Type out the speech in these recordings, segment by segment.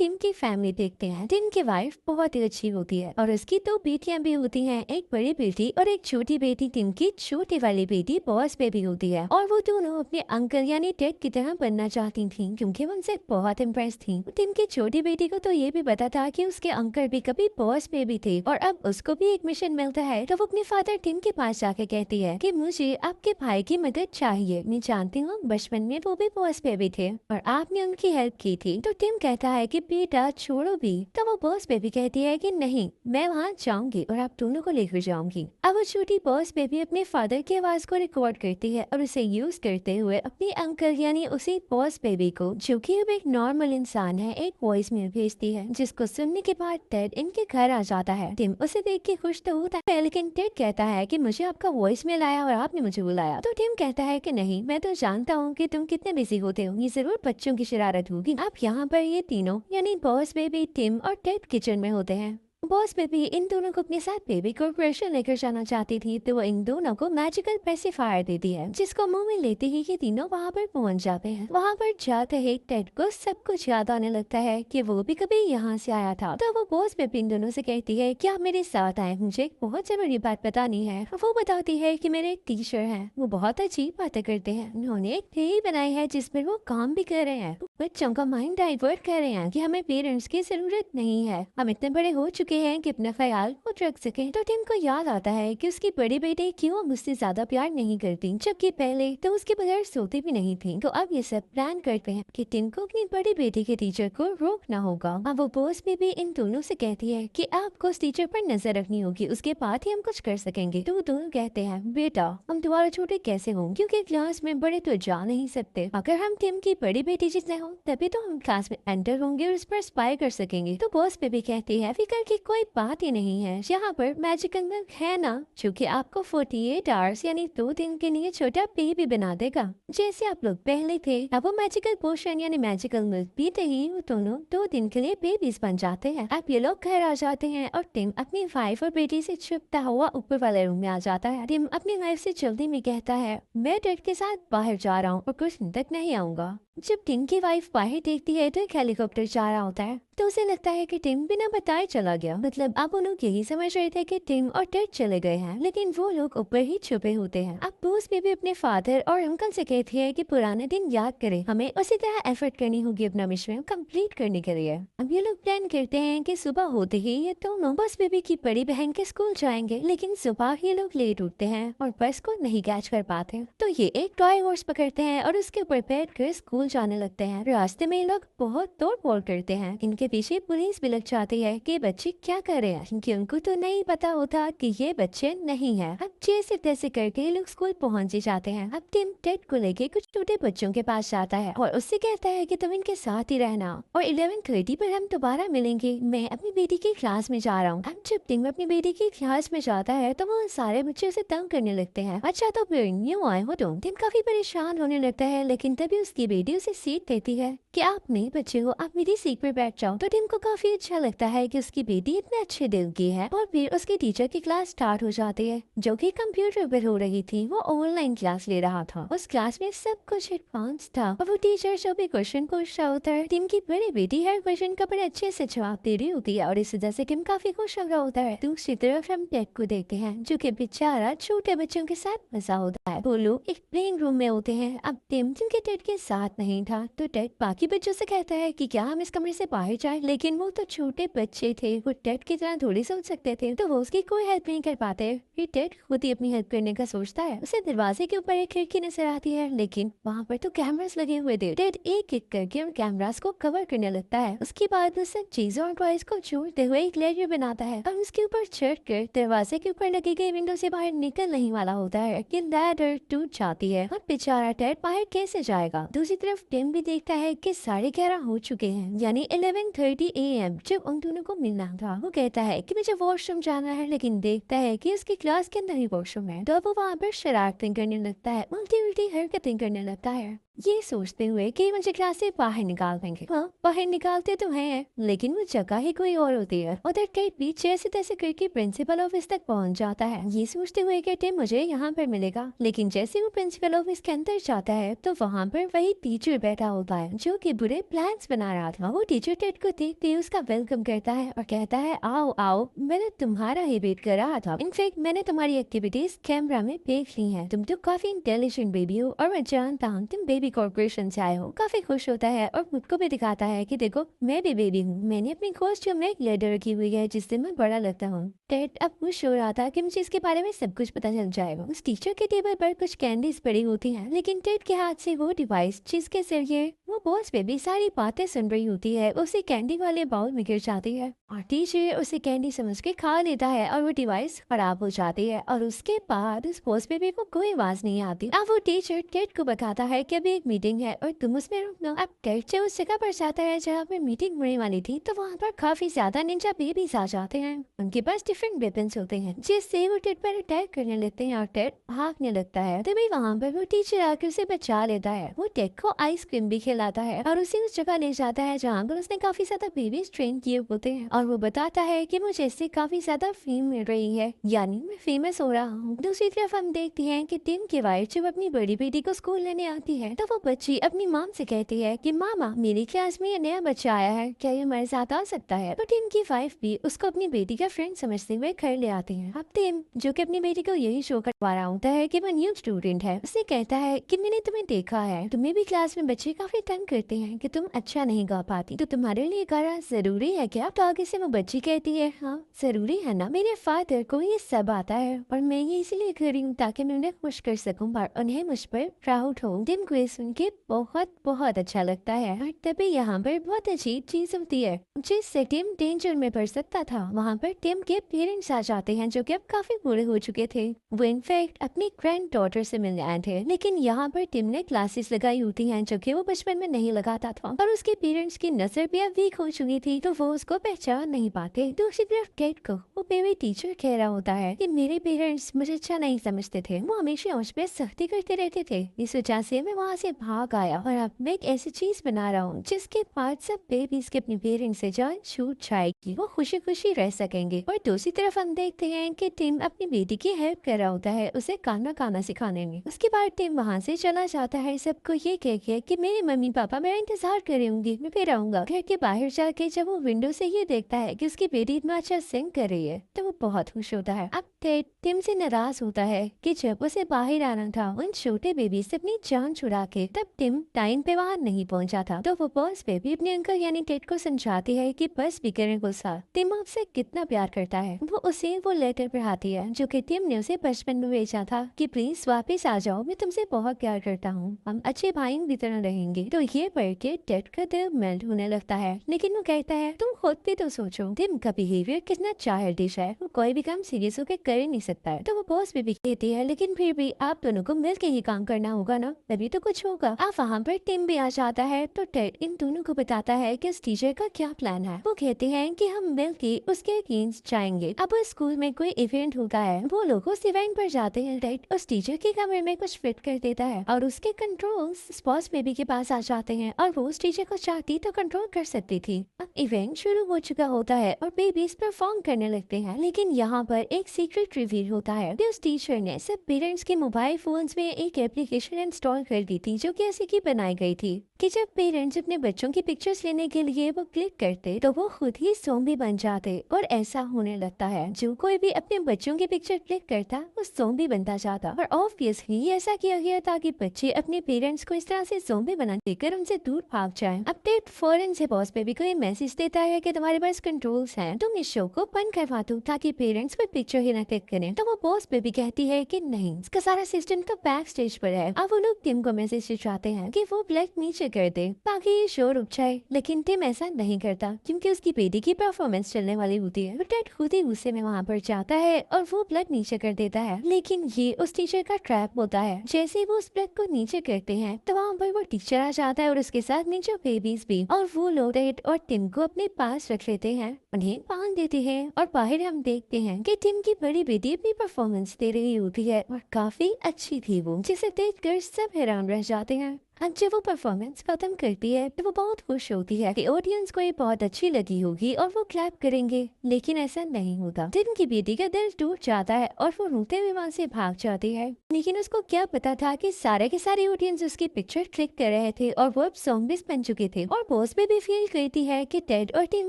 Tim की family देखते हैं। टिम की वाइफ बहुत ही अच्छी होती है और उसकी दो बेटियां भी होती हैं, एक बड़ी बेटी और एक छोटी बेटी। टिम की छोटी वाली बेटी बॉस बेबी होती है और वो दोनों अपने अंकल यानी टेड की तरह बनना चाहती थी क्योंकि वो उनसे बहुत इम्प्रेस थी। टिम की छोटी बेटी को तो ये भी पता था कि उसके अंकल भी कभी बॉस बेबी थे और अब उसको भी एक मिशन मिलता है। तो वो अपने फादर टिम के पास जाके कहती है कि मुझे आपके भाई की मदद चाहिए। मैं जानती हूँ बचपन में वो भी बॉस बेबी थे और आपने उनकी हेल्प की थी। तो टिम कहता है कि बेटा छोड़ो भी। तो वो बॉस बेबी कहती है कि नहीं, मैं वहाँ जाऊंगी और आप दोनों को लेकर जाऊंगी। अब वो छोटी बॉस बेबी अपने फादर की आवाज को रिकॉर्ड करती है और उसे यूज करते हुए अपने अंकल यानी उसी बॉस बेबी को, जो कि अब एक नॉर्मल इंसान है, एक वॉइस मेल भेजती है जिसको सुनने के बाद टेड इनके घर आ जाता है। टिम उसे देख के खुश तो होता है लेकिन टेड कहता है कि मुझे आपका वॉइस मेल आया और आपने मुझे बुलाया। तो टिम कहता है कि नहीं, मैं तो जानता हूँ कि तुम कितने बिजी होते हो, ये जरूर बच्चों की शरारत होगी। अब यहाँ पर ये तीनों यानी बॉस बेबी, टिम और टेड किचन में होते हैं। बॉस बेबी इन दोनों को अपने साथ बेबी कॉर्पोरेशन लेकर जाना चाहती थी तो वो इन दोनों को मैजिकल पेसिफायर देती है जिसको मुंह में लेते ही ये तीनों वहाँ पर पहुँच जाते हैं। वहाँ पर जाते ही टेड को सब कुछ याद आने लगता है कि वो भी कभी यहाँ से आया था। तो वो बॉस बेबी इन दोनों से कहती है कि आप मेरे साथ आए, मुझे एक बहुत जरूरी बात बतानी है। वो बताती है कि मेरे एक टीचर हैं, वो बहुत अजीब बातें करते हैं। उन्होंने एक थ्योरी बनाई है जिसमें वो काम भी कर रहे हैं, बच्चों का माइंड डाइवर्ट कर रहे हैं कि हमें पेरेंट्स की जरूरत नहीं है, हम इतने बड़े हो चुके हैं कि अपना ख्याल खुद रख सके। तो टिम को याद आता है कि उसकी बड़ी बेटी क्यों मुझसे ज्यादा प्यार नहीं करती, जबकि पहले तो उसके बगैर सोती भी नहीं थी। तो अब ये सब प्लान करते हैं कि टिम को अपनी बड़ी बेटी के टीचर को रोकना होगा। अब वो बॉस में भी इन दोनों से कहती है कि आपको उस टीचर पर नजर रखनी होगी, उसके बाद ही हम कुछ कर सकेंगे। तो वो दोनों कहते हैं बेटा हम दोबारा छोटे कैसे हों, क्योंकि क्लास में बड़े तो जा नहीं सकते, अगर हम टिम की बड़ी बेटी जितने हो तभी तो हम क्लास में एंटर होंगे और उस पर स्पाई कर सकेंगे। तो बॉस बेबी कहती है फिकर की कोई बात ही नहीं है, यहाँ पर मैजिकल मिल्क है ना, जो कि आपको 48 आवर्स यानी 2 दिन के लिए छोटा बेबी बना देगा जैसे आप लोग पहले थे। अब वो मैजिकल पोशन यानी मैजिकल मिल्क पीते ही वो दोनों 2 दिन के लिए बेबीज बन जाते हैं। अब ये लोग घर आ जाते हैं और टिम अपनी वाइफ और बेटी से छुपता हुआ ऊपर वाले रूम में आ जाता है। टिम अपनी वाइफ से जल्दी में कहता है मैं टेड के साथ बाहर जा रहा हूँ और कुछ दिन तक नहीं आऊंगा। जब टिम की वाइफ बाहर देखती है तो एक हेलीकॉप्टर जा रहा होता है तो उसे लगता है कि टिम बिना बताए चला गया। मतलब अब वो लोग यही समझ रहे थे कि टिम और टेड चले गए हैं, लेकिन वो लोग ऊपर ही छुपे होते हैं। अब बॉस बेबी अपने फादर और अंकल से कहती है कि पुराने दिन याद करें, हमें उसी तरह एफर्ट करनी होगी अपना मिशन कंप्लीट करने के लिए। अब ये लोग प्लान करते हैं कि सुबह होते ही ये दोनों बॉस बेबी की बड़ी बहन के स्कूल जाएंगे, लेकिन सुबह ये लोग लेट उठते हैं और बस को नहीं कैच कर पाते। तो ये एक टॉय हॉर्स पकड़ते हैं और उसके ऊपर बैठ कर स्कूल जाने लगते हैं। रास्ते में ये लोग बहुत तोड़ फोड़ करते हैं, इनके पीछे पुलिस भी लग जाती है कि बच्चे क्या कर रहे हैं, क्योंकि उनको तो नहीं पता होता कि ये बच्चे नहीं है। अब जैसे तैसे करके ये लोग स्कूल पहुंच ही जाते हैं। अब टिम टेड को लेके कुछ छोटे बच्चों के पास जाता है और उससे कहता है कि तुम इनके साथ ही रहना और 11:30 पर हम दोबारा मिलेंगे, मैं अपनी बेटी की क्लास में जा रहा हूँ। अब जब टिम अपनी बेटी की क्लास में जाता है तो वो सारे बच्चे उसे तंग करने लगते हैं। अच्छा तो फिर न्यू आए हो तुम। टिम काफी परेशान होने लगता है, लेकिन तभी उसकी बेटी उसे सीट देती है कि आप नए बच्चे हो, आप मेरी सीट पर बैठ जाओ। तो टिम को काफी अच्छा लगता है कि उसकी बेटी इतने अच्छे दिल की है। और फिर उसकी टीचर की क्लास स्टार्ट हो जाती है जो कि कंप्यूटर पर हो रही थी। वो ऑनलाइन क्लास ले रहा था, उस क्लास में सब कुछ एडवांस था और वो टीचर जो भी क्वेश्चन पूछ रहा होता है, टिम की बड़ी बेटी हर क्वेश्चन का बड़े अच्छे से जवाब दे रही होती है और इस वजह से टिम काफी खुश हो रहा होता है। दूसरी तरफ हम टेड को देखते हैं जो कि बेचारा छोटे बच्चों के साथ मजा होता है। वो लोग एक प्लेइंग रूम में होते हैं। अब टिम के टेड के साथ नहीं था तो टेड बाकी बच्चों से कहता है कि क्या हम इस कमरे से बाहर जाएं, लेकिन वो तो छोटे बच्चे थे, वो टेड की तरह थोड़ी सोच सकते थे, तो वो उसकी कोई हेल्प नहीं कर पाते। फिर टेड खुद ही अपनी हेल्प करने का सोचता है। उसे दरवाजे के ऊपर एक खिड़की नजर आती है, लेकिन वहाँ पर तो कैमरास लगे हुए थे। टेड एक एक करके उन कैमरास को कवर करने लगता है। उसके बाद वो सब चीजों और टॉयज को जोड़ते हुए एक लेयर बनाता है और उसके ऊपर चढ़ कर दरवाजे के ऊपर लगी गई विंडो से बाहर निकल नहीं वाला होता है कि लैडर टूट जाती है और बेचारा टेड बाहर कैसे जाएगा। दूसरी तरफ टिम भी देखता है कि 11:30 हो चुके हैं, यानी 11:30 AM जब उन दोनों को मिलना था। वो कहता है कि मुझे वॉशरूम जाना है, लेकिन देखता है कि उसकी क्लास के अंदर ही वॉशरूम है। तो अब वो वहाँ पर शरारतें करने लगता है, उल्टी उल्टी हरकतें करने लगता है। ये सोचते हुए कि मुझे क्लास से बाहर निकाल देंगे। हाँ, बाहर निकालते तो हैं, लेकिन वो जगह ही कोई और होती है। उधर टेड भी जैसे तैसे करके प्रिंसिपल ऑफिस तक पहुंच जाता है, ये सोचते हुए कि टिम मुझे यहाँ पर मिलेगा। लेकिन जैसे वो प्रिंसिपल ऑफिस के अंदर जाता है तो वहाँ पर वही टीचर बैठा होता है जो कि बुरे प्लान्स बना रहा था। वो टीचर टेड को देखते ही उसका वेलकम करता है और कहता है, आओ आओ, मैंने तुम्हारा ही वेट कर रहा था। इनफैक्ट मैंने तुम्हारी एक्टिविटीज कैमरा में देख ली हैं। तुम तो काफी इंटेलिजेंट बेबी हो और मैं जानता हूँ तुम बेबी कॉर्पोरेशन से आए हो। काफी खुश होता है और खुद को भी दिखाता है कि देखो मैं भी बेबी हूँ। मैंने अपनी कॉस्ट्यूम में एक लेडर रखी हुई है जिससे मैं बड़ा लगता हूँ। टेड अब खुश हो रहा था कि मुझे इसके बारे में सब कुछ पता चल जाएगा। उस टीचर के टेबल पर कुछ कैंडीज पड़ी होती हैं, लेकिन टेड के हाथ से वो डिवाइस जिसके जरिए वो बॉस बेबी सारी बातें सुन रही होती है उसे कैंडी वाले बाउल में गिर जाती है और टीचर उसे कैंडी समझ के खा लेता है और वो डिवाइस खराब हो जाती है। और उसके बाद उस बॉस बेबी को कोई आवाज नहीं आती। अब वो टीचर टेड को बताता है कि अभी एक मीटिंग है और तुम उसमें रुकना। अब टेड से उस जगह पर जाता है जहाँ पर मीटिंग होने वाली थी, तो वहाँ पर काफी ज्यादा निंजा बेबीज आ जाते हैं। उनके पास डिफरेंट वेपन्स होते हैं जिससे वो टेड पर अटैक करने लगते हैं और टेड भागने लगता है। तभी वहाँ पर वो टीचर आकर उसे बचा लेता है। वो टेड को आइसक्रीम भी खिलाता है और उसे उस जगह ले जाता है जहाँ पर उसने काफी ज्यादा बेबीज ट्रेन किए होते हैं और वो बताता है कि मुझे इससे काफी ज्यादा फेम मिल रही है, यानी मैं फेमस हो रहा हूँ। दूसरी तरफ हम देखते हैं कि टिम की वाइफ जब अपनी बड़ी बेटी को स्कूल लेने आती है तो वो बच्ची अपनी मॉम से कहती है कि मामा मेरी क्लास में ये नया बच्चा आया है, क्या ये हमारे साथ आ सकता है। तो टिम की वाइफ भी उसको अपनी बेटी का फ्रेंड समझते हुए घर ले आती है। अब टिम जो कि अपनी बेटी को यही शो करवा रहा होता है कि वो न्यू स्टूडेंट है, उसे कहता है कि मैंने तुम्हें देखा है, तुम्हें भी क्लास में बच्चे काफी तंग करते हैं कि तुम अच्छा नहीं गा पाती, तो तुम्हारे लिए गाना जरूरी है क्या। तो आगे से वो बच्ची कहती है, हाँ जरूरी है ना, मेरे फादर को ये सब आता है और मैं ये इसीलिए कर रही हूँ ताकि मैं उन्हें खुश कर सकूँ और उन्हें मुझ पर प्राउड हो। टिम को ये सुन के बहुत बहुत अच्छा लगता है और तभी यहाँ पर बहुत अजीब चीज होती है। जिससे टिम डेंजर में पड़ सकता था, वहाँ पर टिम के पेरेंट्स आ जाते हैं जो कि अब काफी बूढ़े हो चुके थे। वो इनफैक्ट अपनी ग्रैंड डॉटर से मिलने आए थे, लेकिन यहाँ पर टिम ने क्लासेस लगाई होती हैं जो कि वो बचपन में नहीं लगाता था और उसके पेरेंट्स की नजर भी अब वीक हो चुकी थी, तो वो उसको पहचान नहीं पाते। दूसरी तरफ टेड को वो बेबी टीचर कह रहा होता है कि मेरे पेरेंट्स मुझे अच्छा नहीं समझते थे, वो हमेशा मुझ पे सख्ती करते रहते थे, इस वजह से मैं वहाँ से भाग आया और अब मैं एक ऐसी चीज बना रहा हूँ जिसके बाद सब बेबीज के अपने पेरेंट्स से जान छूट जाएगी, वो खुशी खुशी रह सकेंगे। और दूसरी तरफ हम देखते हैं कि टिम अपनी बेटी की हेल्प कर रहा होता है उसे खाना सिखाने में। उसके बाद टिम वहाँ से चला जाता है सबको ये कह के कि मेरे मम्मी पापा मेरा इंतजार कर रहे होंगे, मैं फिर आऊंगा। घर के बाहर जाके जब वो विंडो से ये देखता है कि उसकी बेटी इतना अच्छा सिंग कर रही है तो वो बहुत खुश होता है। अब टेड टिम से नाराज होता है कि जब उसे बाहर आना था उन छोटे बेबी से अपनी जान छुड़ा के, तब टिम टाइम पे वहाँ नहीं पहुँचा था। तो वो बॉस बेबी अपने अंकल यानी टेड को समझाती है कि बस भी करें गुस्सा, टिम आपसे कितना प्यार करता है। वो उसे वो लेटर पढ़ाती है जो कि टिम ने उसे बचपन में भेजा था कि प्लीज वापस आ जाओ, मैं तुमसे बहुत प्यार करता हूँ, हम अच्छे भाइयों की तरह रहेंगे। तो ये पढ़ के टेड का दिल मेल्ट होने लगता है, लेकिन वो कहता है तुम खुद भी तो सोचो, टिम का बिहेवियर कितना चाइल्डिश है, वो कोई भी काम सीरियस होकर कर ही नहीं सकता है। तो वो बॉस भी कहती है लेकिन फिर भी आप दोनों को मिल के ही काम करना होगा ना, तभी तो कुछ होगा। अब वहाँ पर टिम भी आ जाता है तो टेड इन दोनों को बताता है कि उस टीचर का क्या प्लान है। वो कहते हैं कि हम मिल के उसके अगेंस्ट जाएंगे। अब उस स्कूल में कोई इवेंट होता है, वो लोग उस इवेंट पर जाते हैं। टेड उस टीचर के कमरे में कुछ फिट कर देता है और उसके कंट्रोल्स बॉस बेबी के पास आ जाते हैं और वो उस टीचर को चाहती तो कंट्रोल कर सकती थी। अब इवेंट शुरू हो चुका होता है और बेबीज परफॉर्म करने लगते हैं, लेकिन यहाँ पर एक सीक्रेट रिवील होता है कि उस टीचर ने सब पेरेंट्स के मोबाइल फोन्स में एक एप्लीकेशन इंस्टॉल कर दी थी जो कि ऐसी की बनाई गई थी कि जब पेरेंट्स अपने बच्चों की पिक्चर्स लेने के लिए वो क्लिक करते तो वो खुद ही ज़ॉम्बी बन जाते। और ऐसा होने लगता है जो कोई भी अपने बच्चों की पिक्चर क्लिक करता वो ज़ॉम्बी बनता जाता। और ऑब्वियसली ऐसा किया गया ताकि बच्चे अपने पेरेंट्स को इस तरह से ज़ॉम्बी बना देकर उनसे दूर भाग जाएं। अब टेड फौरन से बॉस बेबी को ये मैसेज देता है कि तुम्हारे पास कंट्रोल्स हैं, तुम इस शो को बंद करवा दो ताकि पेरेंट्स कोई पिक्चर ही ना क्लिक करें। तो वो बॉस बेबी कहती है कि नहीं, इसका सारा सिस्टम तो बैक स्टेज पर है। अब वो लोग टिम को मैसेज चाहते हैं कि वो ब्लैक नीचे कर दे ताकि ये शो रुक जाए, लेकिन टिम ऐसा नहीं करता क्योंकि उसकी बेटी की परफॉर्मेंस चलने वाली होती है। तो टेड खुद ही गुस्से में वहाँ पर जाता है और वो ब्लैक नीचे कर देता है, लेकिन ये उस टीचर का ट्रैप होता है। जैसे ही वो उस ब्लैक को नीचे करते हैं तो वहाँ पर वो टीचर आ जाता है और उसके साथ नीचे बेबीज भी, और वो लोग टेड और टिम को अपने पास रख लेते हैं, उन्हें बांध देते हैं। और बाहर हम देखते हैं कि टिम की बड़ी बेटी अपनी परफॉर्मेंस दे रही होती है और काफी अच्छी थी वो, जिसे देखकर सब हैरान रह जाते हैं। अब जब वो परफॉर्मेंस खत्म करती है तो वो बहुत खुश होती है कि ऑडियंस को ये बहुत अच्छी लगी होगी और वो क्लैप करेंगे, लेकिन ऐसा नहीं होता। टिन की बेटी का दिल टूट जाता है और वो रोते हुए वहाँ से भाग जाती है, लेकिन उसको क्या पता था कि सारे के सारे ऑडियंस उसकी पिक्चर क्लिक कर रहे थे और वो अब ज़ॉम्बीज़ बन चुके थे। और बॉस भी फील करती है कि टेड और टिन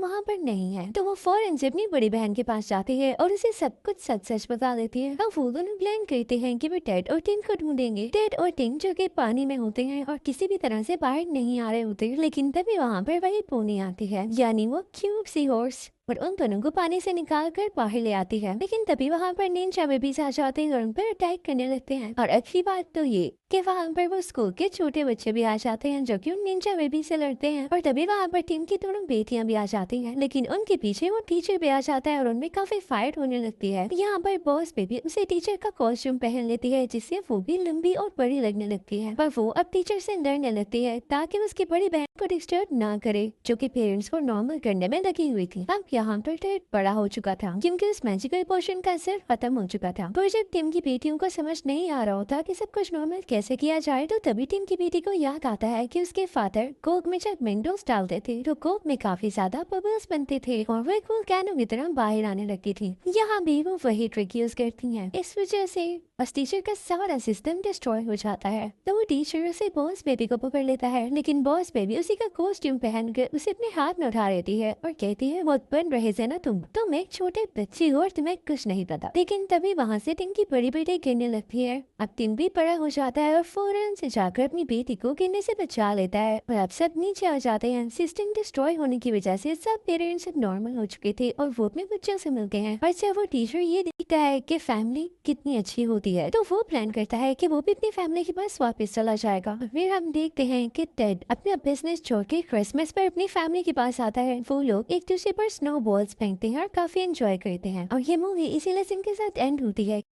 वहाँ पर नहीं है, तो वो फौरन से अपनी बड़ी बहन के पास जाती है और उसे सब कुछ सच सच बता देती है। अब वो दोनों प्लान करते हैं कि वो टेड और टिन को ढूंढेंगे। टेड और टिन जो कि पानी में होते हैं और किसी भी तरह से बाहर नहीं आ रहे होते, लेकिन तभी वहाँ पर वही पोनी आती है, यानी वो क्यूट सी हॉर्स, और उन दोनों को पानी से निकाल कर बाहर ले आती है। लेकिन तभी वहाँ पर निंजा बेबीज आ जाते हैं और उन पर अटैक करने लगते हैं। और अच्छी बात तो ये कि वहाँ पर वो स्कूल के छोटे बच्चे भी आ जाते हैं जो कि उन निंजा बेबी से लड़ते हैं। और तभी वहाँ पर टीम की दोनों बेटियां भी आ जाती हैं, लेकिन उनके पीछे वो टीचर भी आ जाता है और उनमें काफी फाइट होने लगती है। यहाँ पर बॉस बेबी उसे टीचर का कॉस्ट्यूम पहन लेती है, जिससे वो भी लंबी और बड़ी लगने लगती है। पर वो अब टीचर से लड़ने लगती है ताकि उसकी बड़ी बहन को डिस्टर्ब ना करे, जो कि पेरेंट्स को नॉर्मल करने में लगी हुई थी। अब यहाँ पर टेड बड़ा हो चुका था क्योंकि उस मैजिकल पोशन का असर खत्म हो चुका था। पर जब टीम की बेटियों को समझ नहीं आ रहा होता कि सब कुछ नॉर्मल कैसे किया जाए, तो तभी टीम की बेटी को याद आता है कि उसके फादर कोक में जब विंडोज डालते थे तो कोक में काफी ज्यादा बबल्स बनते थे और वो एक कैनों की तरह बाहर आने लगती थी। यहाँ भी वो वही ट्रिक यूज करती हैं। इस वजह से बस टीचर का सारा सिस्टम डिस्ट्रॉय हो जाता है। तो वो टीचर उसे बॉस बेबी को पकड़ लेता है, लेकिन बॉस बेबी उसी का कॉस्ट्यूम पहनकर उसे अपने हाथ में उठा लेती है और कहती है बहुत बन रहे थे ना तुम एक छोटे बच्ची हो और तुम्हें कुछ नहीं पता। लेकिन तभी वहाँ से टिन की बड़ी बेटी गिरने लगती है। अब टिन भी बड़ा हो जाता है और फौरन से जाकर अपनी बेटी को गिरने से बचा लेता है और अब सब नीचे आ जाते हैं। सिस्टम डिस्ट्रॉय होने की वजह से सब पेरेंट्स अब नॉर्मल हो चुके थे और वो अपने बच्चों से मिल गए हैं। और जब वो टीचर ये देखता है कि फैमिली कितनी अच्छी होती है, तो वो प्लान करता है कि वो भी अपनी फैमिली के पास वापस चला जाएगा। फिर हम देखते हैं कि टेड अपना बिजनेस छोड़ के क्रिसमस पर अपनी फैमिली के पास आता है। वो लोग एक दूसरे पर स्नो बॉल्स फेंकते हैं और काफी एंजॉय करते हैं। और ये मूवी इसी लेसन के साथ एंड होती है।